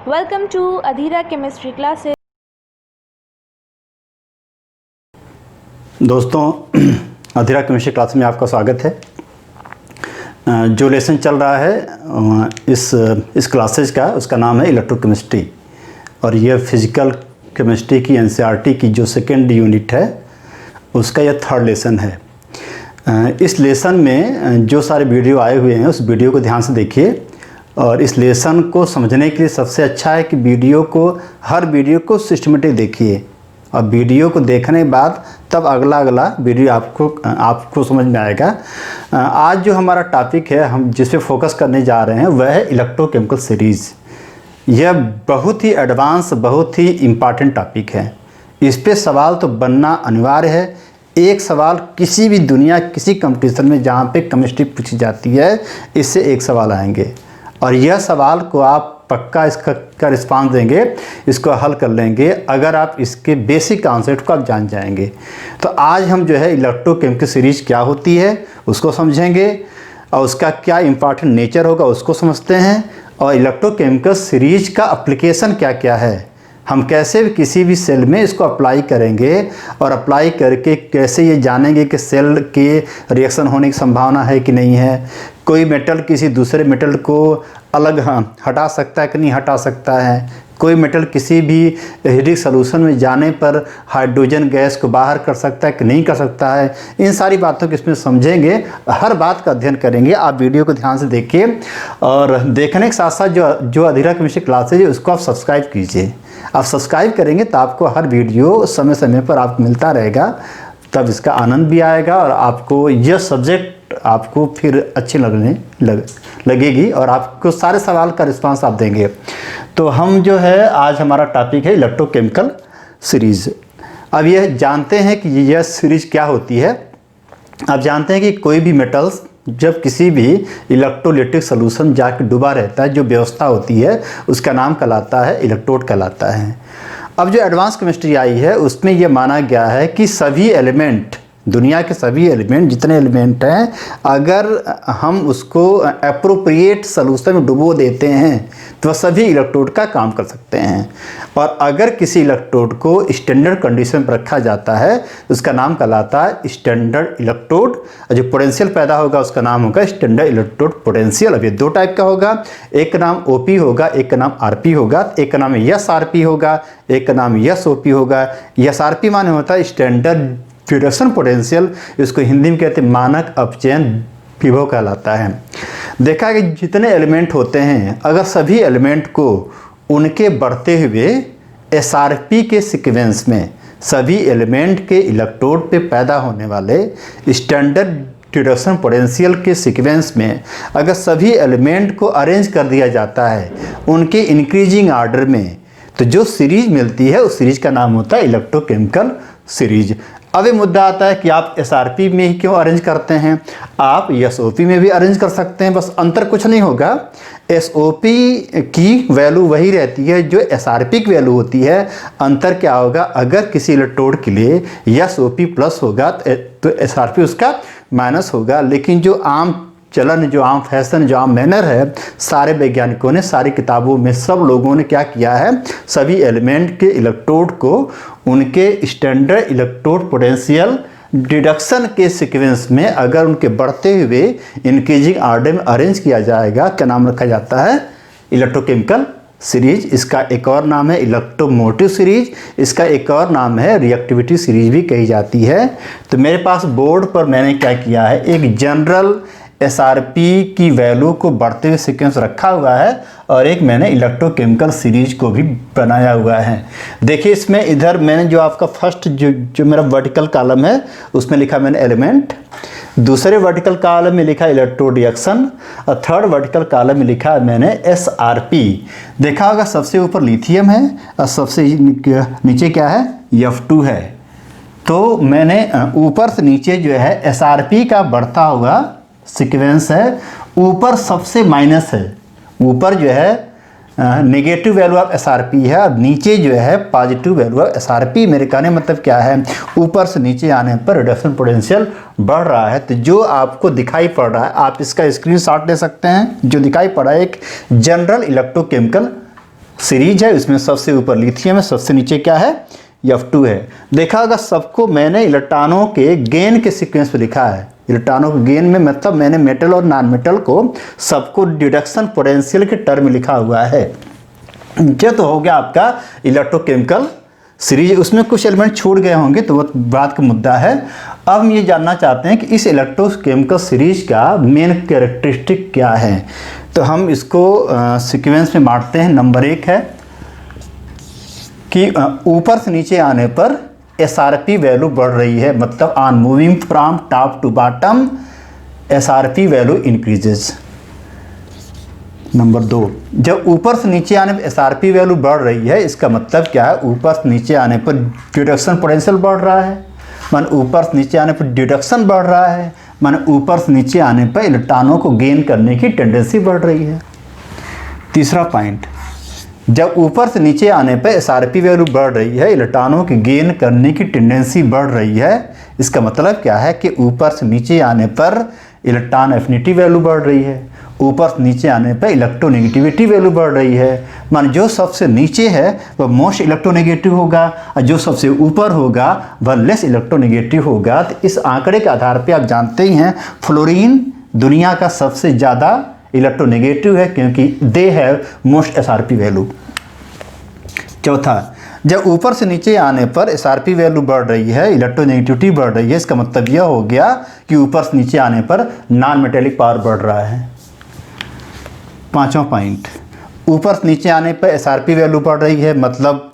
Welcome to Adhira Chemistry classes. दोस्तों, अधीरा chemistry class में आपका स्वागत है। जो लेसन चल रहा है इस क्लासेज का, उसका नाम है इलेक्ट्रोकेमिस्ट्री और यह फिज़िकल केमिस्ट्री की एनसीईआरटी की जो सेकेंड यूनिट है उसका यह थर्ड लेसन है। इस लेसन में जो सारे वीडियो आए हुए हैं उस वीडियो को ध्यान से देखिए और इस लेसन को समझने के लिए सबसे अच्छा है कि हर वीडियो को सिस्टमेटिक देखिए और वीडियो को देखने के बाद तब अगला वीडियो आपको समझ में आएगा। आज जो हमारा टॉपिक है, हम जिस पे फोकस करने जा रहे हैं, वह है इलेक्ट्रोकेमिकल सीरीज़। यह बहुत ही एडवांस, बहुत ही इम्पॉर्टेंट टॉपिक है। इस पे सवाल तो बनना अनिवार्य है। एक सवाल किसी भी दुनिया, किसी कंपटीशन में जहाँ पे केमिस्ट्री पूछी जाती है, इससे एक सवाल आएंगे और यह सवाल को आप पक्का इसका रिस्पांस देंगे, इसको हल कर लेंगे अगर आप इसके बेसिक कॉन्सेप्ट को आप जान जाएंगे। तो आज हम जो है इलेक्ट्रोकेमिकल सीरीज क्या होती है उसको समझेंगे और उसका क्या इम्पॉर्टेंट नेचर होगा उसको समझते हैं और इलेक्ट्रोकेमिकल सीरीज का एप्लीकेशन क्या क्या है, हम कैसे भी किसी भी सेल में इसको अप्लाई करेंगे और अप्लाई करके कैसे ये जानेंगे कि सेल के रिएक्शन होने की संभावना है कि नहीं है, कोई मेटल किसी दूसरे मेटल को अलग हटा सकता है कि नहीं हटा सकता है, कोई मेटल किसी भी एसिडिक सॉल्यूशन में जाने पर हाइड्रोजन गैस को बाहर कर सकता है कि नहीं कर सकता है। इन सारी बातों को इसमें समझेंगे, हर बात का अध्ययन करेंगे। आप वीडियो को ध्यान से देखिए और देखने के साथ साथ जो अधीरा केमिस्ट्री क्लासेज है उसको आप सब्सक्राइब कीजिए। आप सब्सक्राइब करेंगे तो आपको हर वीडियो समय समय पर आपको मिलता रहेगा, तब इसका आनंद भी आएगा और आपको यह सब्जेक्ट आपको फिर अच्छी लगेगी और आपको सारे सवाल का रिस्पांस आप देंगे। तो हम जो है आज हमारा टॉपिक है इलेक्ट्रोकेमिकल सीरीज़। अब यह जानते हैं कि यह सीरीज क्या होती है। आप जानते हैं कि कोई भी मेटल्स जब किसी भी इलेक्ट्रोलाइटिक सॉल्यूशन जाकर डूबा रहता है, जो व्यवस्था होती है उसका नाम कहलाता है इलेक्ट्रोड कहलाता है। अब जो एडवांस केमिस्ट्री आई है उसमें यह माना गया है कि सभी एलिमेंट, दुनिया के सभी एलिमेंट, जितने एलिमेंट हैं, अगर हम उसको एप्रोप्रिएट सॉल्यूशन में डुबो देते हैं तो सभी इलेक्ट्रोड का काम कर सकते हैं। और अगर किसी इलेक्ट्रोड को स्टैंडर्ड कंडीशन पर रखा जाता है उसका नाम कहलाता है स्टैंडर्ड इलेक्ट्रोड। जो पोटेंशियल पैदा होगा उसका नाम होगा स्टैंडर्ड इलेक्ट्रोड पोटेंशियल। अब ये दो टाइप का होगा, एक का नाम ओपी होगा, एक का नाम आरपी होगा। एक का नाम एसआरपी होगा, एक का नाम एसओपी होगा। एसआरपी माने होता है स्टैंडर्ड रिडक्शन पोटेंशियल, इसको हिंदी में कहते हैं मानक अपचयन विभव कहलाता है। देखा कि जितने एलिमेंट होते हैं, अगर सभी एलिमेंट को उनके बढ़ते हुए एसआरपी के सीक्वेंस में, सभी एलिमेंट के इलेक्ट्रोड पे पैदा होने वाले स्टैंडर्ड रिडक्शन पोटेंशियल के सीक्वेंस में अगर सभी एलिमेंट को अरेंज कर दिया जाता है उनके इंक्रीजिंग ऑर्डर में, तो जो सीरीज मिलती है उस सीरीज का नाम होता है इलेक्ट्रोकेमिकल सीरीज। अब ये मुद्दा आता है कि आप एसआरपी में ही क्यों अरेंज करते हैं, आप एसओपी में भी अरेंज कर सकते हैं, बस अंतर कुछ नहीं होगा। एसओपी की वैल्यू वही रहती है जो एसआरपी की वैल्यू होती है। अंतर क्या होगा, अगर किसी इलेक्ट्रोड के लिए एसओपी प्लस होगा तो एसआरपी उसका माइनस होगा। लेकिन जो आम चलन, जो आम फैशन, जो आम मैनर है, सारे वैज्ञानिकों ने, सारी किताबों में सब लोगों ने क्या किया है, सभी एलिमेंट के इलेक्ट्रोड को उनके स्टैंडर्ड इलेक्ट्रोड पोटेंशियल डिडक्शन के सीक्वेंस में अगर उनके बढ़ते हुए इंक्रीजिंग ऑर्डर में अरेंज किया जाएगा, क्या नाम रखा जाता है, इलेक्ट्रोकेमिकल सीरीज। इसका एक और नाम है इलेक्ट्रोमोटिव सीरीज, इसका एक और नाम है रिएक्टिविटी सीरीज भी कही जाती है। तो मेरे पास बोर्ड पर मैंने क्या किया है, एक जनरल एसआरपी की वैल्यू को बढ़ते हुए सीक्वेंस रखा हुआ है और एक मैंने इलेक्ट्रोकेमिकल सीरीज को भी बनाया हुआ है। देखिए इसमें इधर मैंने जो आपका फर्स्ट जो मेरा वर्टिकल कॉलम है उसमें लिखा मैंने एलिमेंट, दूसरे वर्टिकल कॉलम में लिखा इलेक्ट्रोड रिएक्शन और थर्ड वर्टिकल कॉलम में लिखा मैंने एसआरपी। देखा होगा सबसे ऊपर लिथियम है और सबसे नीचे क्या है, F2 है। तो मैंने ऊपर से नीचे जो है एसआरपी का बढ़ता हुआ सीक्वेंस है, ऊपर सबसे माइनस है, ऊपर जो है नेगेटिव वैल्यू ऑफ एसआरपी है और नीचे जो है पॉजिटिव वैल्यू ऑफ एसआरपी। मेरे कहने मतलब क्या है, ऊपर से नीचे आने पर रिडक्शन पोटेंशियल बढ़ रहा है। तो जो आपको दिखाई पड़ रहा है, आप इसका स्क्रीनशॉट ले सकते हैं। जो दिखाई पड़ा है एक जनरल इलेक्ट्रोकेमिकल सीरीज है, उसमें सबसे ऊपर लिथियम है, सबसे नीचे क्या है, F2 है। देखा होगा सबको मैंने इलेक्ट्रॉनों के गेन के सीक्वेंस पे लिखा है। इलेक्ट्रॉनों के गेन में मतलब मैंने मेटल और नॉन मेटल को सबको डिडक्शन पोटेंशियल के टर्म में लिखा हुआ है। ये तो हो गया आपका इलेक्ट्रोकेमिकल सीरीज। उसमें कुछ एलिमेंट छूट गए होंगे तो वो बात का मुद्दा है। अब हम ये जानना चाहते हैं कि इस इलेक्ट्रोकेमिकल सीरीज का मेन कैरेक्टरिस्टिक क्या है। तो हम इसको सीक्वेंस में बांटते हैं। नंबर 1 है कि ऊपर से नीचे आने पर SRP वैल्यू बढ़ रही है, मतलब on moving from top to bottom SRP value increases. Number 2, जब ऊपर से नीचे आने पर SRP वैल्यू बढ़ रही है, इसका मतलब क्या है, ऊपर से नीचे आने पर डिडक्शन पोटेंशियल बढ़ रहा है, मान ऊपर से नीचे आने पर डिडक्शन बढ़ रहा है, मान ऊपर से नीचे आने पर इलेक्ट्रॉनों को गेन करने की टेंडेंसी बढ़ रही है। तीसरा पॉइंट, जब ऊपर से नीचे आने पर SRP वैल्यू बढ़ रही है, इलेक्ट्रॉनों की गेन करने की टेंडेंसी बढ़ रही है, इसका मतलब क्या है कि ऊपर से नीचे आने पर इलेक्ट्रॉन एफिनिटी वैल्यू बढ़ रही है, ऊपर से नीचे आने पर इलेक्ट्रोनेगेटिविटी वैल्यू बढ़ रही है। मान जो सबसे नीचे है वह मोस्ट इलेक्ट्रोनेगेटिव होगा और जो सबसे ऊपर होगा वह लेस इलेक्ट्रोनेगेटिव होगा। तो इस आंकड़े के आधार पर आप जानते ही हैं फ्लोरीन दुनिया का सबसे ज़्यादा इलेक्ट्रोनेगेटिव है, क्योंकि they have most SRP value. चौथा, जब ऊपर से नीचे आने पर SRP वैल्यू बढ़ रही है, इलेक्ट्रोनेगेटिविटी बढ़ रही है, इसका मतलब यह हो गया कि ऊपर से नीचे आने पर नॉन मेटेलिक पावर बढ़ रहा है। पांचवा पॉइंट, ऊपर से नीचे आने पर SRP वैल्यू बढ़ रही है, मतलब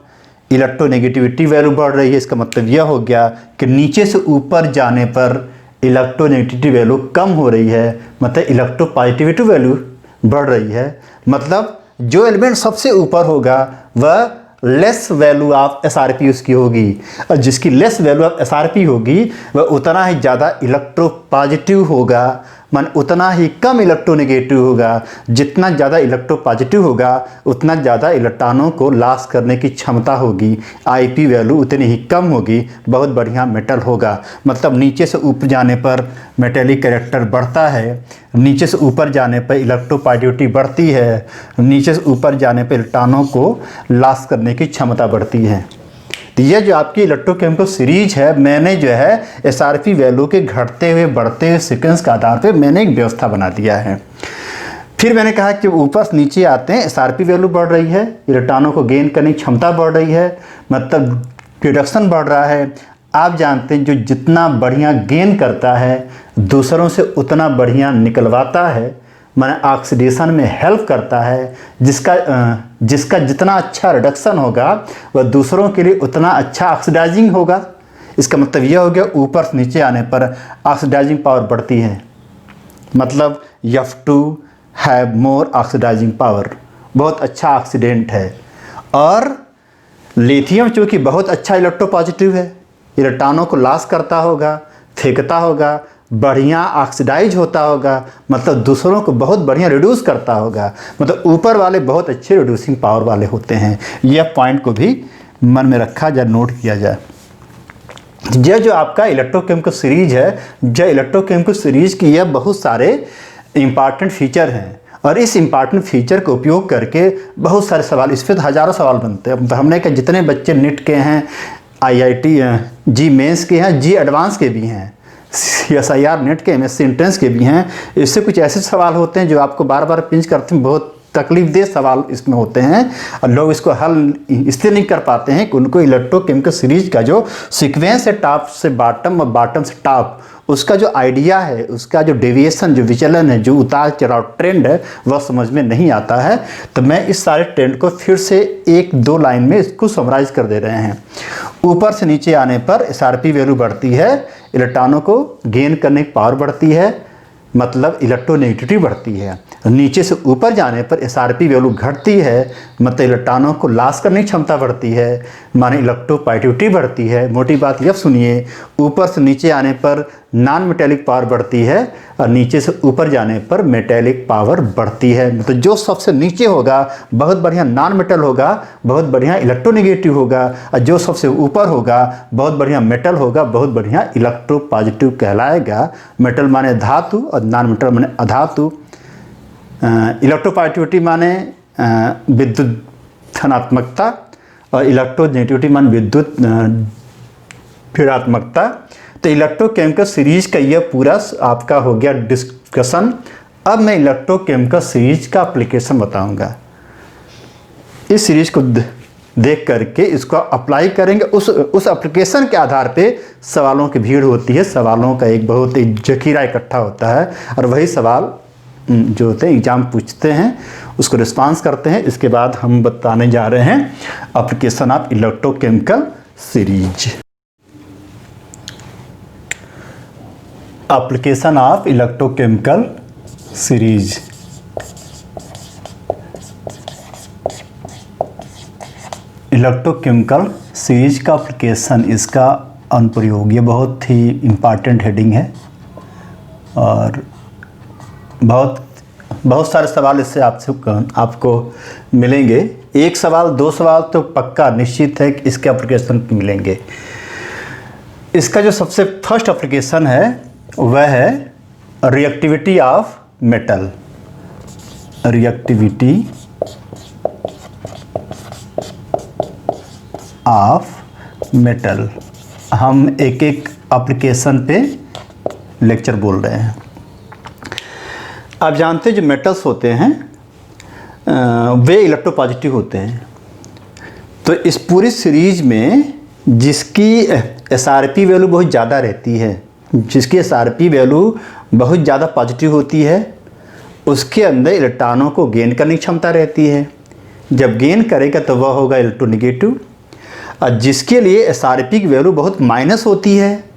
इलेक्ट्रोनेगेटिविटी वैल्यू बढ़ रही है, इसका मतलब यह हो गया कि नीचे से ऊपर जाने पर इलेक्ट्रोनेगेटिविटी वैल्यू कम हो रही है, मतलब इलेक्ट्रोपॉजिटिविटी वैल्यू बढ़ रही है। मतलब जो एलिमेंट सबसे ऊपर होगा वह लेस वैल्यू ऑफ SRP उसकी होगी, और जिसकी लेस वैल्यू ऑफ SRP होगी वह उतना ही ज़्यादा इलेक्ट्रोपॉजिटिव होगा, मान उतना ही कम इलेक्ट्रोनेगेटिव होगा। जितना ज़्यादा इलेक्ट्रोपॉजिटिव होगा उतना ज़्यादा इलेक्ट्रॉनों को लॉस करने की क्षमता होगी, IP वैल्यू उतनी ही कम होगी, बहुत बढ़िया मेटल होगा। मतलब नीचे से ऊपर जाने पर मेटेलिक कैरेक्टर बढ़ता है, नीचे से ऊपर जाने पर इलेक्ट्रोपॉजिटिविटी बढ़ती है, नीचे से ऊपर जाने पर इलेक्ट्रॉनों को लॉस करने की क्षमता बढ़ती है। तो यह जो आपकी इलेक्ट्रोकेमिकल सीरीज है, मैंने जो है SRP वैल्यू के घटते हुए बढ़ते हुए सीक्वेंस के आधार पे मैंने एक व्यवस्था बना दिया है। फिर मैंने कहा कि ऊपर से नीचे आते हैं SRP वैल्यू बढ़ रही है, इलेक्ट्रॉनों को गेन करने की क्षमता बढ़ रही है, मतलब डिडक्शन बढ़ रहा है। आप जानते हैं जो जितना बढ़िया गेन करता है दूसरों से उतना बढ़िया निकलवाता है, माने ऑक्सीडेशन में हेल्प करता है। जिसका जितना अच्छा रिडक्शन होगा वह दूसरों के लिए उतना अच्छा ऑक्सीडाइजिंग होगा। इसका मतलब यह हो गया ऊपर से नीचे आने पर ऑक्सीडाइजिंग पावर बढ़ती है, मतलब F2 have more oxidising power, बहुत अच्छा ऑक्सीडेंट है। और लिथियम चूँकि बहुत अच्छा इलेक्ट्रोपॉजिटिव है, इलेक्ट्रॉनों को लॉस करता होगा, फेंकता होगा, बढ़िया ऑक्सीडाइज होता होगा, मतलब दूसरों को बहुत बढ़िया रिड्यूस करता होगा, मतलब ऊपर वाले बहुत अच्छे रिड्यूसिंग पावर वाले होते हैं। यह पॉइंट को भी मन में रखा जाए, नोट किया जाए। यह जो आपका इलेक्ट्रोकेमिकल सीरीज है, यह इलेक्ट्रोकेमिकल सीरीज की यह बहुत सारे इंपॉर्टेंट फीचर हैं, और इस इंपॉर्टेंट फीचर का उपयोग करके बहुत सारे सवाल, इस पर हज़ारों सवाल बनते हैं। हमने कहा जितने बच्चे नीट के हैं, IIT जी मेंस के हैं, जी एडवांस के भी हैं, CSIR नेट के, MSc एंट्रेंस के भी हैं, इससे कुछ ऐसे सवाल होते हैं जो आपको बार बार पिंच करते हैं, बहुत तकलीफ सवाल इसमें होते हैं, और लोग इसको हल इसलिए नहीं कर पाते हैं कि उनको इलेक्ट्रोकेमिकल सीरीज का जो सीक्वेंस है टॉप से बॉटम और बॉटम से टॉप, उसका जो आइडिया है, उसका जो डेविएशन, जो विचलन है, जो उतार चढ़ाव ट्रेंड है, वह समझ में नहीं आता है। तो मैं इस सारे ट्रेंड को फिर से 1-2 लाइन में इसको समराइज कर दे रहे हैं। ऊपर से नीचे आने पर SRP वैल्यू बढ़ती है, इलेक्ट्रॉनों को गेन करने की पावर बढ़ती है, मतलब इलेक्ट्रोनेगेटिविटी बढ़ती है। नीचे से ऊपर जाने पर SRP वैल्यू घटती है, मतलब इलेक्ट्रॉनों को लॉस करने की क्षमता बढ़ती है, माने इलेक्ट्रोपॉजिटिविटी बढ़ती है। मोटी बात यह सुनिए, ऊपर से नीचे आने पर नॉन मेटेलिक पावर बढ़ती है और नीचे से ऊपर जाने पर मेटेलिक पावर बढ़ती है। मतलब जो सबसे नीचे होगा बहुत बढ़िया नॉन मेटल होगा, बहुत बढ़िया इलेक्ट्रोनेगेटिव होगा, और जो सबसे ऊपर होगा बहुत बढ़िया मेटल होगा, बहुत बढ़िया इलेक्ट्रोपॉजिटिव कहलाएगा। मेटल माने धातु और नॉन मेटल माने अधातु। इलेक्ट्रोपॉजिटिविटी माने विद्युत धनात्मकता और इलेक्ट्रोनेगेटिविटी मान विद्युत ऋणात्मकता। तो इलेक्ट्रोकेमिकल सीरीज का यह पूरा आपका हो गया डिस्कशन। अब मैं इलेक्ट्रोकेमिकल सीरीज का एप्लीकेशन बताऊंगा। इस सीरीज को देख करके इसको अप्लाई करेंगे। उस एप्लीकेशन के आधार पे सवालों की भीड़ होती है, सवालों का एक बहुत ही जखीरा इकट्ठा होता है और वही सवाल जो होते हैं एग्जाम पूछते हैं, उसको रिस्पांस करते हैं। इसके बाद हम बताने जा रहे हैं application of electrochemical series. Application of electrochemical series. Electrochemical series का एप्लीकेशन, इसका अनुप्रयोग, ये बहुत ही इम्पॉर्टेंट हेडिंग है और बहुत सारे सवाल इससे आपको मिलेंगे। एक सवाल, दो सवाल तो पक्का निश्चित है कि इसके एप्लीकेशन मिलेंगे। इसका जो सबसे फर्स्ट एप्लीकेशन है वह है reactivity of metal. Reactivity of metal. हम एक एक एप्लीकेशन पे लेक्चर बोल रहे हैं। आप जानते हैं जो मेटल्स होते हैं वे इलेक्ट्रोपॉजिटिव होते हैं। तो इस पूरी सीरीज में जिसकी एसआरपी वैल्यू बहुत ज़्यादा रहती है, जिसकी एसआरपी वैल्यू बहुत ज़्यादा पॉजिटिव होती है, उसके अंदर इलेक्ट्रॉनों को गेन करने की क्षमता रहती है। जब गेन करेगा तो वह होगा इलेक्ट्रोनेगेटिव। और जिसके लिए एसआरपी की वैल्यू बहुत माइनस होती है,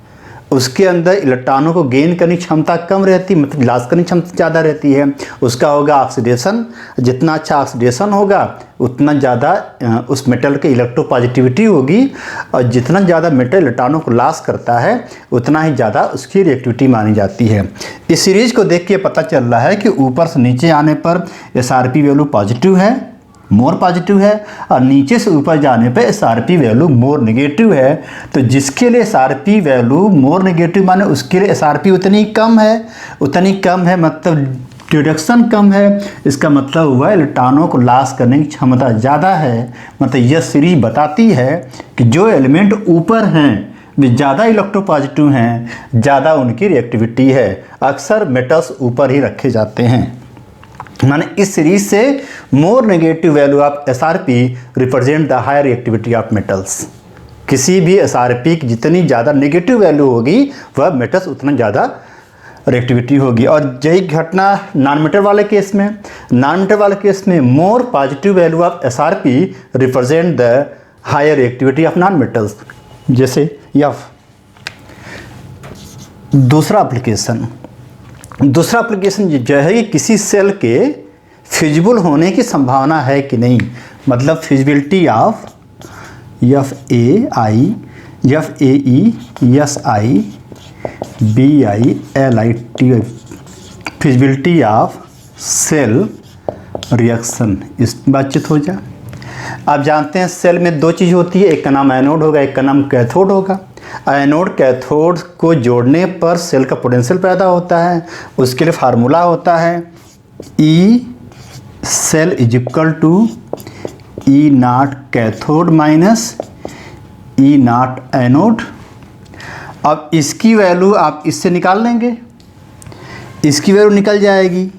उसके अंदर इलेक्ट्रॉनों को गेन करने की क्षमता कम रहती है, मतलब लॉस करने की क्षमता ज़्यादा रहती है। उसका होगा ऑक्सीडेशन। जितना अच्छा ऑक्सीडेशन होगा उतना ज़्यादा उस मेटल की इलेक्ट्रोपॉजिटिविटी होगी, और जितना ज़्यादा मेटल इलेक्ट्रॉनों को लॉस करता है उतना ही ज़्यादा उसकी रिएक्टिविटी मानी जाती है। इस सीरीज को देख के पता चल रहा है कि ऊपर से नीचे आने पर एसआरपी वैल्यू पॉजिटिव है, मोर पॉजिटिव है, और नीचे से ऊपर जाने पे एसआरपी वैल्यू मोर नेगेटिव है। तो जिसके लिए एसआरपी वैल्यू मोर नेगेटिव माने उसके लिए एसआरपी उतनी कम है, मतलब डिडक्शन कम है। इसका मतलब हुआ इलेक्ट्रॉनों को लॉस करने की क्षमता ज़्यादा है। मतलब यह सीरीज बताती है कि जो एलिमेंट ऊपर हैं वे ज़्यादा इलेक्ट्रोपॉजिटिव हैं, ज़्यादा उनकी रिएक्टिविटी है। अक्सर मेटल्स ऊपर ही रखे जाते हैं। माने इस सीरीज से more negative value of SRP represent the higher reactivity of metals. किसी भी एसआरपी की जितनी ज़्यादा नेगेटिव वैल्यू होगी वह मेटल्स उतना ज़्यादा रिएक्टिविटी होगी। और यही घटना नॉन मेटल वाले केस में more positive value of SRP represent the higher reactivity of non metals. जैसे यह दूसरा एप्लीकेशन जो है कि किसी सेल के फिजिबल होने की संभावना है कि नहीं, मतलब feasibility of FAI, FAE, SI, BI, LIT, feasibility of cell reaction, इस बातचीत हो जाए। आप जानते हैं सेल में दो चीज़ होती है, एक का नाम एनोड होगा, एक का नाम कैथोड होगा। एनोड कैथोड को जोड़ने पर सेल का पोटेंशियल पैदा होता है। उसके लिए फार्मूला होता है E cell is equal to E naught cathode minus E naught anode. अब इसकी वैल्यू आप इससे निकाल लेंगे, इसकी वैल्यू निकल जाएगी।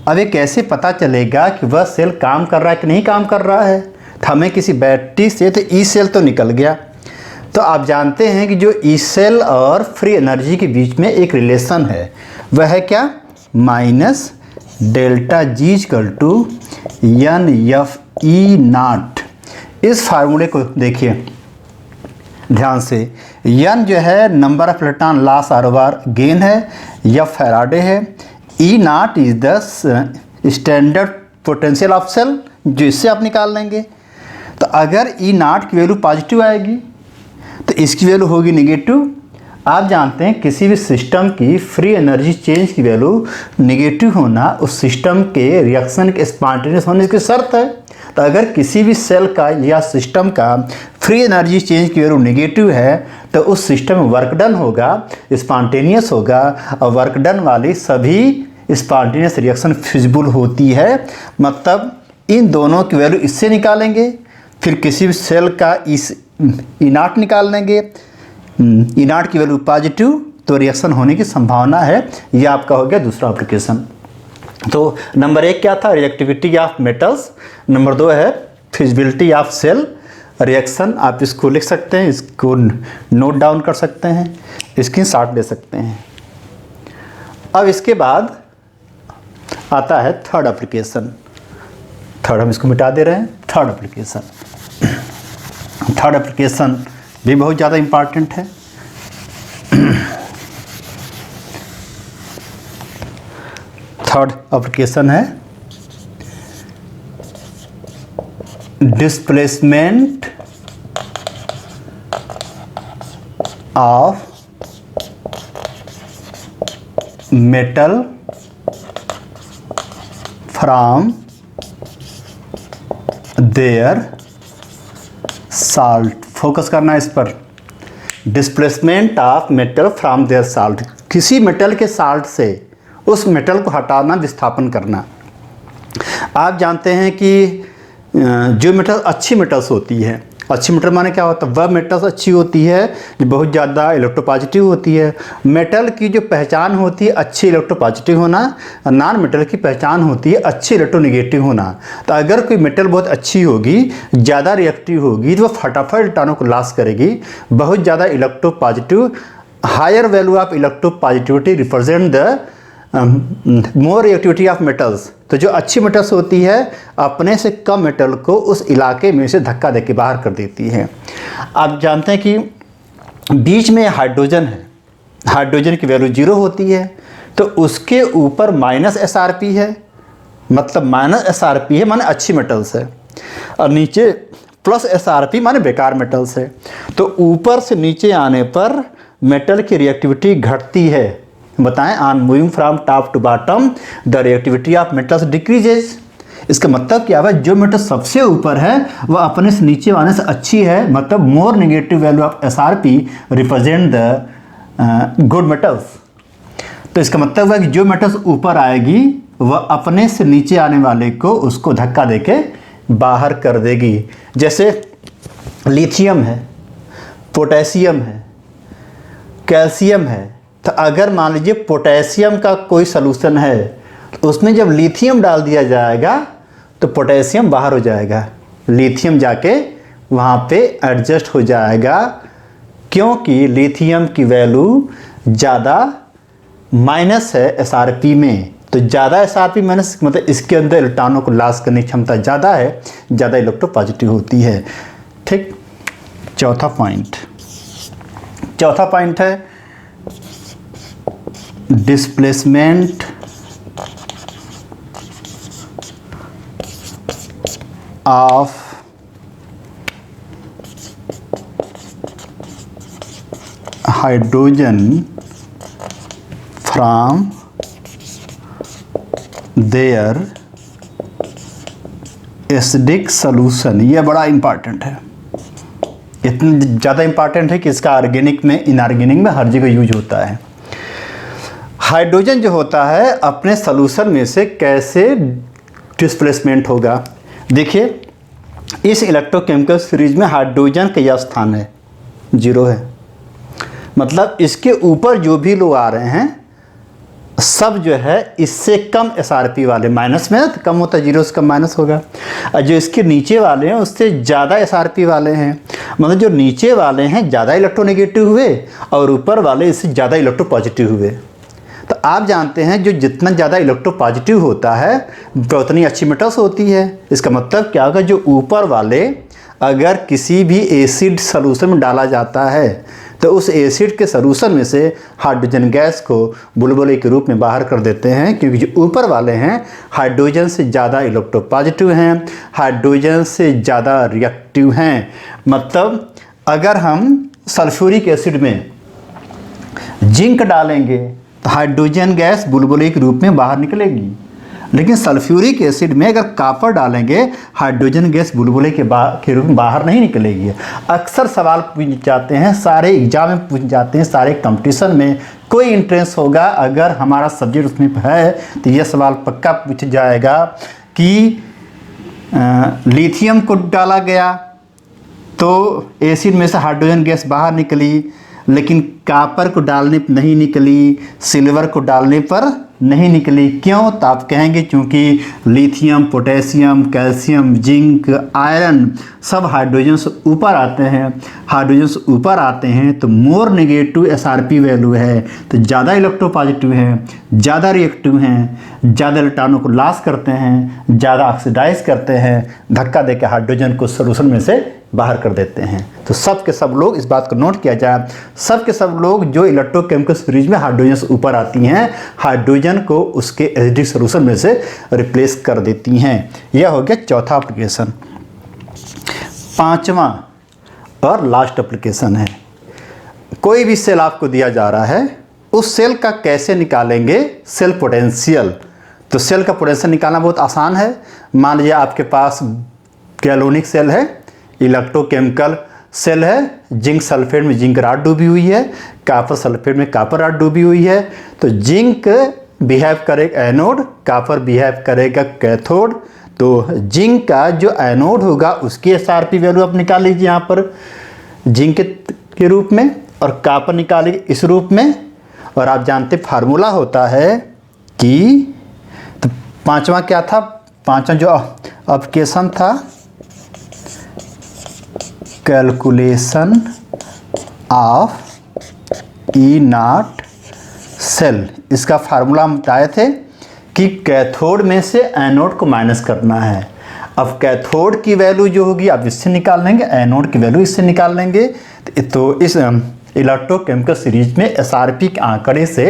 अब ये कैसे पता चलेगा कि वह सेल काम कर रहा है कि नहीं काम कर रहा है? तो हमें किसी बैटरी से तो ई सेल तो निकल गया। तो आप जानते हैं कि जो ई सेल और फ्री एनर्जी के बीच में एक रिलेशन है, वह है क्या? Minus delta G equal to NFE naught. इस फार्मूले को देखिए ध्यान से। N जो है नंबर ऑफ इलेक्ट्रॉन लॉस और बार गेन है, F फैराडे है, E naught is the standard potential of cell, जो इससे आप निकाल लेंगे। तो अगर E नॉट की वैल्यू पॉजिटिव आएगी तो इसकी वैल्यू होगी नेगेटिव। आप जानते हैं किसी भी सिस्टम की फ्री एनर्जी चेंज की वैल्यू नेगेटिव होना उस सिस्टम के रिएक्शन के स्पॉन्टेनियस होने की शर्त है। तो अगर किसी भी सेल का या सिस्टम का फ्री एनर्जी चेंज की वैल्यू नेगेटिव है तो उस सिस्टम में वर्क डन होगा, स्पॉन्टेनियस होगा, और वर्क डन वाली सभी स्पॉन्टेनियस रिएक्शन फिजिबल होती है। मतलब इन दोनों की वैल्यू इससे निकालेंगे, फिर किसी भी सेल का इस E0 निकाल लेंगे, E0 की वैल्यू पॉजिटिव, तो रिएक्शन होने की संभावना है। ये आपका हो गया दूसरा एप्लीकेशन। तो नंबर 1 क्या था, रिएक्टिविटी ऑफ मेटल्स। नंबर 2 है फिजिबिलिटी ऑफ सेल रिएक्शन। आप इसको लिख सकते हैं, इसको नोट डाउन कर सकते हैं, स्क्रीनशॉट ले सकते हैं। अब इसके बाद आता है थर्ड एप्लीकेशन। थर्ड हम इसको मिटा दे रहे हैं। थर्ड एप्लीकेशन, थर्ड एप्लीकेशन भी बहुत ज़्यादा इम्पॉर्टेंट है। थर्ड एप्लीकेशन है displacement of metal from their salt. Focus करना है इस पर। Displacement of metal from their salt, किसी मेटल के साल्ट से उस मेटल को हटाना, विस्थापन करना। आप जानते हैं कि जो मेटल अच्छी मेटल्स होती है, अच्छी मेटल माने क्या होता है, वह मेटल्स अच्छी होती है जो बहुत ज़्यादा इलेक्ट्रोपॉजिटिव होती है। मेटल की जो पहचान होती है अच्छी इलेक्ट्रोपॉजिटिव होना, नॉन मेटल की पहचान होती है अच्छी इलेक्ट्रोनेगेटिव होना। तो अगर कोई मेटल बहुत अच्छी होगी, ज़्यादा रिएक्टिव होगी, तो वह फटाफट इलेक्ट्रॉनों को लॉस करेगी। बहुत ज़्यादा electropositive, higher value of electropositivity represent the more reactivity of metals. तो जो अच्छी मेटल्स होती है अपने से कम मेटल को उस इलाके में से धक्का देके बाहर कर देती है। आप जानते हैं कि बीच में हाइड्रोजन है, हाइड्रोजन की वैल्यू 0 होती है, तो उसके ऊपर माइनस SRP है, मतलब माइनस SRP है माने अच्छी मेटल्स है, और नीचे प्लस SRP माने बेकार मेटल्स है। तो ऊपर से नीचे आने पर मेटल की रिएक्टिविटी घटती है। बताएं, on moving from top to bottom the reactivity of metals decreases. इसका मतलब क्या है, जो मेटल सबसे ऊपर है वह अपने से नीचे आने से अच्छी है, मतलब मोर negative value of SRP represent the good metals. तो इसका मतलब है कि जो मेटल्स ऊपर आएगी वह अपने से नीचे आने वाले को उसको धक्का देके बाहर कर देगी। जैसे लिथियम है, पोटेशियम है, कैल्शियम है। तो अगर मान लीजिए पोटेशियम का कोई सलूशन है, तो उसमें जब लिथियम डाल दिया जाएगा तो पोटेशियम बाहर हो जाएगा, लिथियम जाके वहाँ पे एडजस्ट हो जाएगा, क्योंकि लिथियम की वैल्यू ज़्यादा माइनस है SRP में। तो ज़्यादा SRP माइनस मतलब इसके अंदर इलेक्ट्रॉनों को लॉस करने की क्षमता ज़्यादा है, ज़्यादा इलेक्ट्रोपॉजिटिव होती है। ठीक, चौथा पॉइंट है displacement of hydrogen from their acidic solution. यह बड़ा इंपॉर्टेंट है, इतना ज़्यादा इंपॉर्टेंट है कि इसका ऑर्गेनिक में, इनऑर्गेनिक में हर जगह यूज होता है। हाइड्रोजन जो होता है अपने सॉल्यूशन में से कैसे डिस्प्लेसमेंट होगा। देखिए, इस इलेक्ट्रोकेमिकल सीरीज में हाइड्रोजन का यह स्थान है 0 है, मतलब इसके ऊपर जो भी लोग आ रहे हैं सब जो है इससे कम SRP वाले, माइनस में तो कम होता है, 0 से कम माइनस होगा, और जो इसके नीचे वाले हैं उससे ज़्यादा SRP वाले हैं, मतलब जो नीचे वाले हैं ज़्यादा इलेक्ट्रोनेगेटिव हुए और ऊपर वाले इससे ज़्यादा इलेक्ट्रोपॉजिटिव हुए। तो आप जानते हैं जो जितना ज़्यादा इलेक्ट्रोपॉजिटिव होता है उतनी अच्छी मेटल्स होती है। इसका मतलब क्या होगा, जो ऊपर वाले अगर किसी भी एसिड सॉल्यूशन में डाला जाता है तो उस एसिड के सॉल्यूशन में से हाइड्रोजन गैस को बुलबुले के रूप में बाहर कर देते हैं, क्योंकि जो ऊपर वाले हैं हाइड्रोजन से ज़्यादा इलेक्ट्रोपॉजिटिव हैं, हाइड्रोजन से ज़्यादा रिएक्टिव हैं। मतलब अगर हम सल्फ्यूरिक एसिड में जिंक डालेंगे तो हाइड्रोजन गैस बुलबुले के रूप में बाहर निकलेगी, लेकिन सल्फ्यूरिक एसिड में अगर कॉपर डालेंगे हाइड्रोजन गैस बुलबुले के रूप में बाहर नहीं निकलेगी। अक्सर सवाल पूछ जाते हैं, सारे एग्जाम में पूछ जाते हैं, सारे कंपटीशन में कोई इंट्रेंस होगा अगर हमारा सब्जेक्ट उसमें है तो यह सवाल पक्का पूछ जाएगा कि लिथियम को डाला गया तो एसिड में से हाइड्रोजन गैस बाहर निकली, लेकिन कॉपर को डालने पर नहीं निकली, सिल्वर को डालने पर नहीं निकली। क्यों? तो आप कहेंगे क्योंकि lithium, potassium, calcium, zinc, iron सब हाइड्रोजन से ऊपर आते हैं। हाइड्रोजन से ऊपर आते हैं तो मोर नेगेटिव एसआरपी वैल्यू है, तो ज़्यादा इलेक्ट्रोपॉजिटिव हैं, ज़्यादा रिएक्टिव हैं, ज़्यादा इलेक्ट्रॉनों को लॉस करते हैं, ज़्यादा ऑक्सीडाइज करते हैं, धक्का देकर हाइड्रोजन को सोल्यूशन में से बाहर कर देते हैं। तो सब के सब लोग इस बात को नोट किया जाए, सब के सब लोग जो इलेक्ट्रोकेमिकल सीरीज में हाइड्रोजन से ऊपर आती हैं, हाइड्रोजन को उसके एसिडिक सोल्यूशन में से रिप्लेस कर देती हैं। यह हो गया चौथा एप्लीकेशन। पांचवा और लास्ट एप्लीकेशन है, कोई भी सेल आपको दिया जा रहा है, उस सेल का कैसे निकालेंगे सेल पोटेंशियल। तो सेल का पोटेंशियल निकालना बहुत आसान है। मान लीजिए आपके पास गैलोनिक सेल है, इलेक्ट्रोकेमिकल सेल है, जिंक सल्फेट में जिंक राड डूबी हुई है, कॉपर सल्फेट में कॉपर राड डूबी हुई है। तो जिंक बिहेव करेगा एनोड, कॉपर बिहेव करेगा कैथोड। तो जिंक का जो एनोड होगा उसकी एसआरपी वैल्यू आप निकाल लीजिए यहाँ पर जिंक के रूप में, और कॉपर निकालिए इस रूप में। और आप जानते फार्मूला होता है कि, तो पांचवा क्या था, पांचवा जो एप्लीकेशन था calculation of E naught cell. इसका फार्मूला हम बताए थे कि कैथोड में से एनोड को माइनस करना है। अब कैथोड की वैल्यू जो होगी आप इससे निकाल लेंगे, एनोड की वैल्यू इससे निकाल लेंगे। तो इस इलेक्ट्रोकेमिकल सीरीज में एसआरपी के आंकड़े से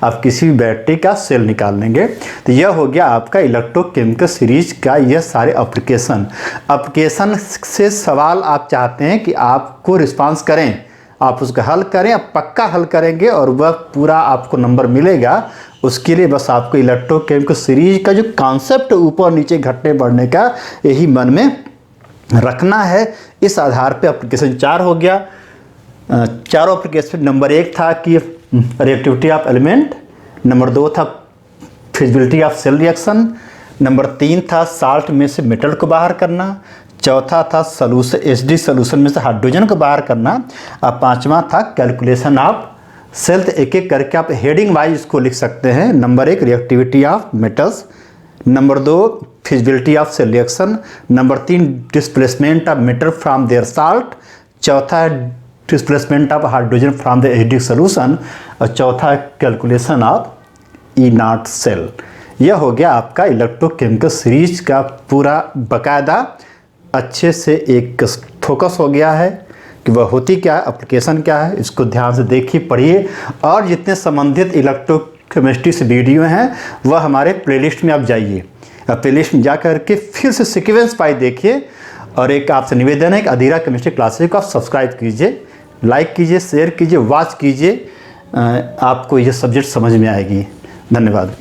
आप किसी भी बैटरी का सेल निकाल लेंगे। तो यह हो गया आपका इलेक्ट्रोकेमिकल सीरीज का यह सारे एप्लीकेशन से सवाल आप चाहते हैं कि आपको रिस्पांस करें, आप उसका हल करें, आप पक्का हल करेंगे और वह पूरा आपको नंबर मिलेगा। उसके लिए बस आपको इलेक्ट्रोकेमिकल सीरीज का जो कॉन्सेप्ट ऊपर नीचे घटने बढ़ने का यही मन में रखना है। इस आधार पे एप्लीकेशन 4 हो गया। चारों एप्लीकेशन, नंबर 1 था कि रिएक्टिविटी ऑफ एलिमेंट, नंबर 2 था feasibility of cell reaction, number 3 था साल्ट में से मेटल को बाहर करना, चौथा था सोल्यूशन एसिडिक सोल्यूशन में से हाइड्रोजन को बाहर करना, और पांचवा था कैलकुलेशन ऑफ सेल। एक एक करके आप हेडिंग वाइज इसको लिख सकते हैं। Number 1 reactivity of metals, number 2 feasibility of cell reaction, number 3 displacement of metal from their salt, चौथा है displacement of hydrogen from the acidic solution, और चौथा calculation of E naught cell. यह हो गया आपका इलेक्ट्रोकेमिकल सीरीज का पूरा बकायदा अच्छे से एक फोकस हो गया है कि वह होती क्या है, एप्लीकेशन क्या है। इसको ध्यान से देखिए, पढ़िए, और जितने संबंधित इलेक्ट्रोकेमिस्ट्री से वीडियो हैं वह हमारे प्लेलिस्ट में आप जाइए, प्लेलिस्ट में जा करके फिर से सीक्वेंस पाई देखिए। और एक आपसे निवेदन है कि अधीरा केमिस्ट्री क्लासेस को आप सब्सक्राइब कीजिए, लाइक कीजिए, शेयर कीजिए, वॉच कीजिए, आपको यह सब्जेक्ट समझ में आएगी। धन्यवाद।